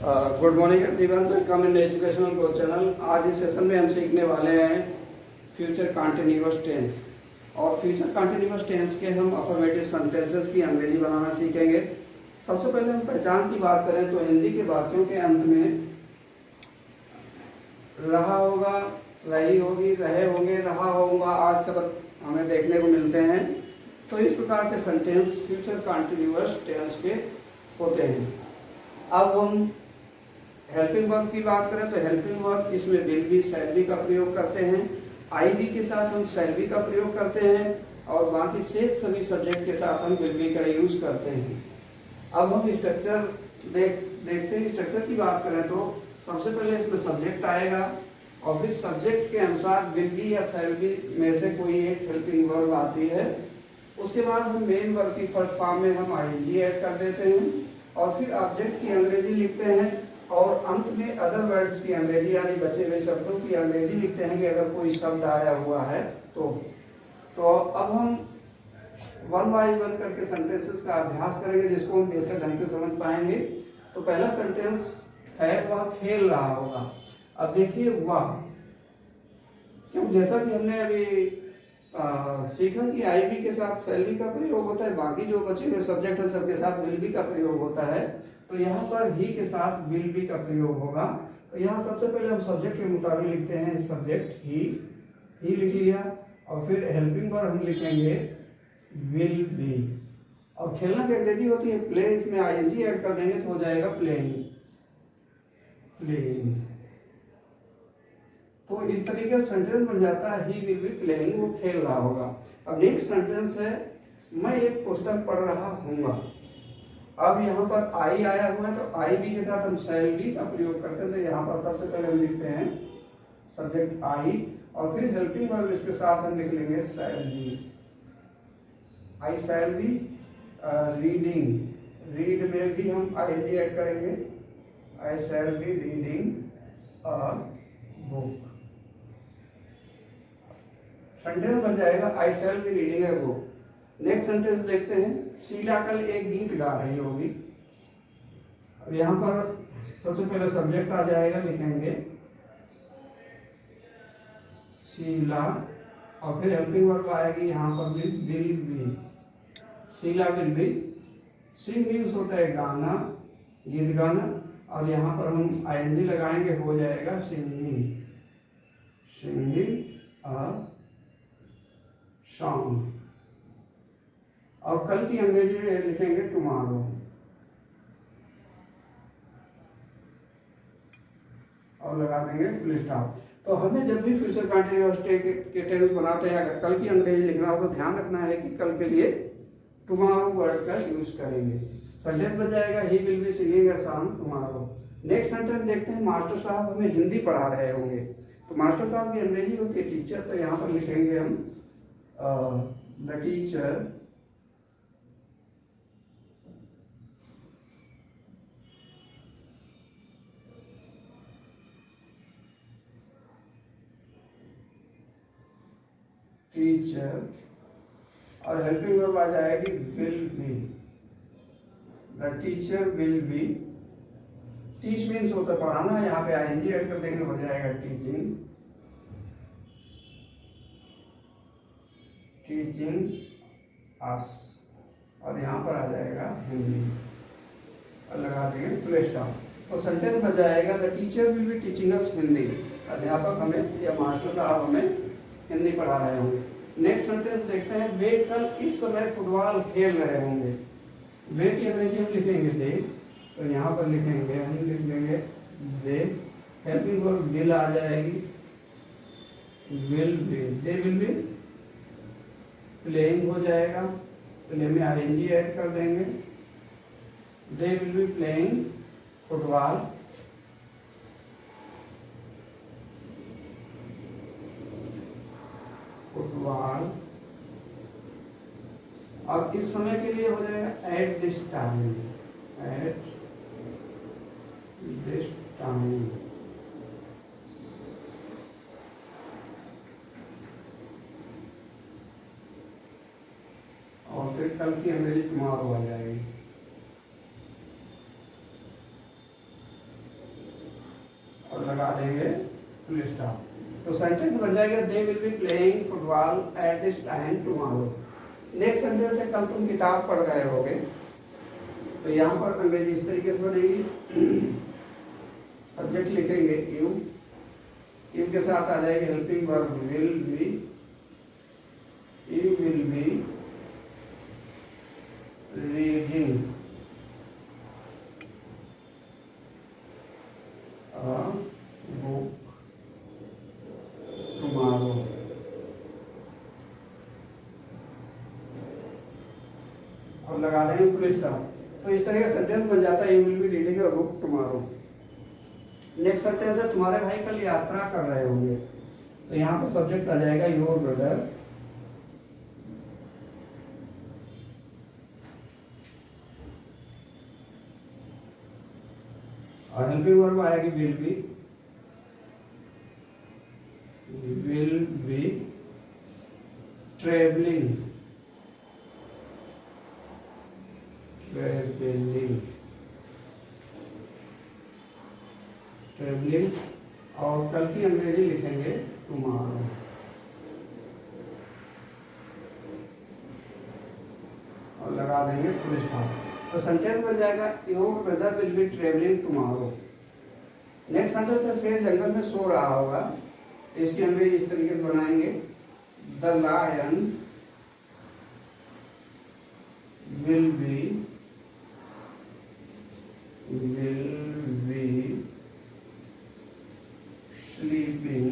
Good morning everyone, welcome in educational growth channel. आज इस session में हम सीखने वाले हैं फ्यूचर कंटिन्यूअस टेंस। और फ्यूचर कंटिन्यूअस टेंस के हम अफर्मेटिव सेंटेंसेस की अंग्रेजी बनाना सीखेंगे। सबसे पहले हम पहचान की बात करें तो हिंदी के वाक्यों के अंत में रहा होगा, रही होगी, रहे होंगे, रहा होगा आज सब हमें देखने को मिलते हैं। तो इस प्रकार के सेंटेंस फ्यूचर कंटिन्यूअस टेंस के होते हैं। अब हम हेल्पिंग वर्ब की बात करें तो हेल्पिंग वर्ब इसमें विल बी, शैल बी का प्रयोग करते हैं। आई बी के साथ हम शैल बी का प्रयोग करते हैं और बाकी शेष सभी सब्जेक्ट के साथ हम विल बी का यूज करते हैं। अब हम स्ट्रक्चर देखते हैं। स्ट्रक्चर की बात करें तो सबसे पहले इसमें सब्जेक्ट आएगा और फिर सब्जेक्ट के अनुसार विल बी या शैल बी में से कोई एक हेल्पिंग वर्ब आती है। उसके बाद हम मेन वर्ब की फर्स्ट फॉर्म में हम आईएनजी ऐड कर देते हैं और फिर ऑब्जेक्ट की अंग्रेजी लिखते हैं और अंत में अदर वर्ड्स की अंग्रेजी यानी बचे हुए शब्दों की अंग्रेजी लिखते हैं कि अगर कोई शब्द आया हुआ है तो अब हम वन बाय वन करके सेंटेंसेस का अभ्यास करेंगे जिसको हम बेहतर ढंग से समझ पाएंगे। तो पहला सेंटेंस है वह खेल रहा होगा। अब देखिए वह, क्योंकि जैसा कि हमने अभी सीखा कि आई बी के साथ शैल बी का प्रयोग होता है, बाकी जो बचे हुए सब्जेक्ट है सबके साथ विल बी का प्रयोग होता है। तो यहाँ पर ही के साथ विल बी का प्रयोग होगा। तो यहाँ सबसे पहले हम सब्जेक्ट के मुताबिक लिखते हैं सब्जेक्ट ही लिख लिया और फिर हेल्पिंग वर्ब हम लिखेंगे विल बी। और खेलना की अंग्रेजी होती है प्ले, इसमें आईएनजी ऐड कर देंगे तो हो जाएगा प्लेइंग। तो इस तरीके से सेंटेंस बन जाता है ही विल बी प्लेइंग, वो खेल रहा होगा। अब नेक्स्ट सेंटेंस है मैं एक पुस्तक पढ़ रहा हूँगा। अब यहाँ पर आई आया हुआ है तो आई बी के साथ हम शैल बी का प्रयोग करते हैं। तो यहाँ पर सबसे पहले हम लिखते हैं सब्जेक्ट आई और फिर हेल्पिंग वर्ब इसके साथ हम लिख लेंगे shall be. I shall be reading, read में भी हम आईएनजी ऐड करेंगे। I shall be reading a book. Sentence बन जाएगा I shall be reading a book. Next sentence देखते हैं। शीला कल एक गीत गा रही होगी। अब यहाँ पर सबसे पहले सब्जेक्ट आ जाएगा, लिखेंगे शीला और फिर हेल्पिंग वर्ब आएगी यहाँ पर will be. Sheila will be. Sing means होता है गाना, गीत गाना, और यहाँ पर हम आईएनजी लगाएंगे, हो जाएगा सिंगिंग, सिंगिंग अ सॉन्ग। और कल की अंग्रेजी में लिखेंगे टुमारो। और लगा देंगे फुल स्टॉप। तो हमें जब भी फ्यूचर कंटिन्यूअस के टेंस बनाते हैं अगर कल की अंग्रेजी लिखना हो तो ध्यान रखना है कि कल के लिए टुमारो वर्ड का यूज करेंगे। सेंटेंस बन जाएगा he will be singing a song tomorrow. Next sentence देखते हैं। मास्टर साहब हमें हिंदी पढ़ा रहे होंगे। तो मास्टर साहब की अंग्रेजी होती है टीचर। तो यहाँ पर लिखेंगे हम द टीचर और हेल्पिंग वर्ब आ जाएगी will be. The teacher will be. Teach means होता है पढ़ाना, यहाँ पे आईएनजी ऐड कर देंगे, हो जाएगा टीचिंग, अस। और यहाँ पर आ जाएगा हिंदी और लगा देंगे फुल स्टॉप। तो सेंटेंस बन जाएगा the teacher will be teaching us Hindi. अध्यापक हमें या मास्टर साहब हमें हिंदी पढ़ा रहे होंगे। नेक्स्ट सेंटेंस देखते हैं। वे कल इस समय फुटबॉल खेल रहे होंगे। वे की अंग्रेजी हम लिखेंगे दे। तो यहाँ पर लिखेंगे हम लिख लेंगे दे। हेल्पिंग वर्ब विल आ जाएगी, will be. They will be playing हो जाएगा, प्ले में आईएनजी ऐड कर देंगे। They will be playing football. और इस समय के लिए हो जाएगा at this time, at this time. और फिर कल की अंग्रेजी टुमारो आ जाएगी। लगा देंगे फुल स्टॉप। तो सेंटेंस बन जाएगा they will be playing football at this time tomorrow. Next sentence है कल तुम किताब पढ़ रहे होगे, तो यहाँ पर अंग्रेजी इस तरीके से बनेगी, सब्जेक्ट लिखेंगे यू, यू के साथ आ जाएगी helping verb will be, you will be reading a book tomorrow। अब लगा देंगे फुल स्टॉप। तो इस तरह का सेंटेंस बन जाता है you will be reading a book tomorrow. Next sentence है तुम्हारे भाई कल यात्रा कर रहे होंगे, तो यहाँ पर सब्जेक्ट आ जाएगा योर ब्रदर, और हेल्पिंग वर्ब आएगी विल बी ट्रेवलिंग, और कल की अंग्रेजी लिखेंगे टुमारो। और लगा देंगे फुल स्टॉप। तो सेंटेंस बन जाएगा your brother will be travelling tomorrow. Next sentence है शेर जंगल में सो रहा होगा, तो इसकी अंग्रेजी इस तरीके से बनाएंगे the lion will be sleeping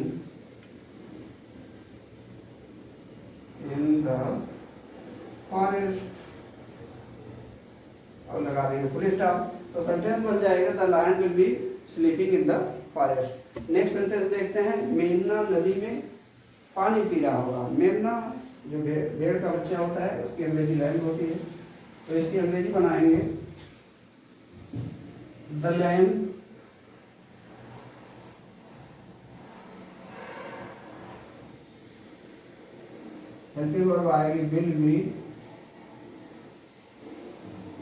in the forest। और लगा देंगे फुल स्टॉप। तो सेंटेंस बन जाएगा the lion will be sleeping in the forest. Next sentence देखते हैं मेमना नदी में पानी पी रहा होगा। मेमना जो भेड़ का बच्चा होता है उसकी अंग्रेजी लाइन होती है, तो इसकी अंग्रेजी बनाएंगे द लायन हेल्पिंग वर्ब आएगी will be,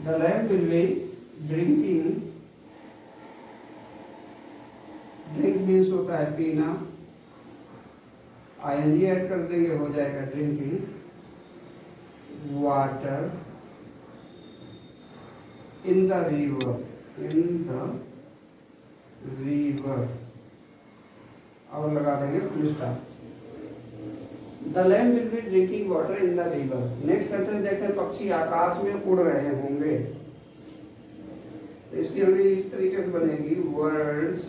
the lamb will be drinking, drink means होता है पीना, आईएनजी ऐड कर देंगे हो जाएगा drinking water in the river, और लगा देंगे full stop. The lamb will be drinking water in the river. Next sentence देखते हैं पक्षी आकाश में उड़ रहे होंगे, तो इसकी अंग्रेजी इस तरीके से बनेगी words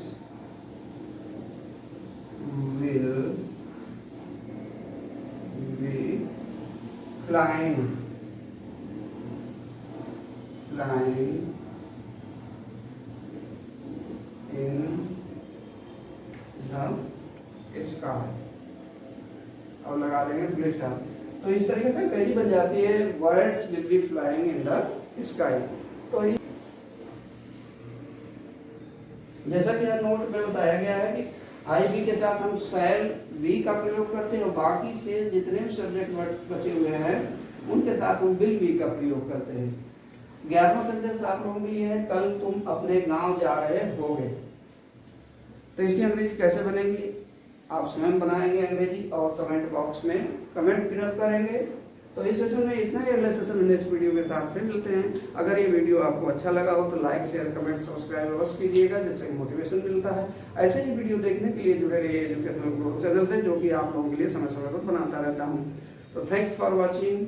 will be flying in the sky, और लगा देंगे फुल स्टॉप। तो इस तरीके से अंग्रेजी बन जाती है words will be flying in the sky. तो जैसा कि यहाँ नोट में बताया गया है कि आई बी के साथ हम शैल बी का प्रयोग करते हैं और बाकी से जितने भी सब्जेक्ट बचे हुए हैं उनके साथ हम विल बी का प्रयोग करते हैं। 11वां सेंटेंस आप लोगों के लिए है कल तुम अपने गांव जा रहे होगे, तो इसकी अंग्रेजी कैसे बनेगी आप स्वयं बनाएंगे अंग्रेजी और कमेंट बॉक्स में कमेंट फिल करेंगे। तो इस सेशन में इतना ही, अगले सेशन में नेक्स्ट वीडियो के साथ फिर मिलते हैं। अगर ये वीडियो आपको अच्छा लगा हो तो लाइक शेयर कमेंट सब्सक्राइब अवश्य कीजिएगा, जिससे मोटिवेशन मिलता है। ऐसे ही वीडियो देखने के लिए जुड़े रहिए एजुकेशनल ग्रोथ चैनल से, जो कि आप लोगों के लिए समय समय पर बनाता रहता हूँ। तो थैंक्स फॉर वॉचिंग।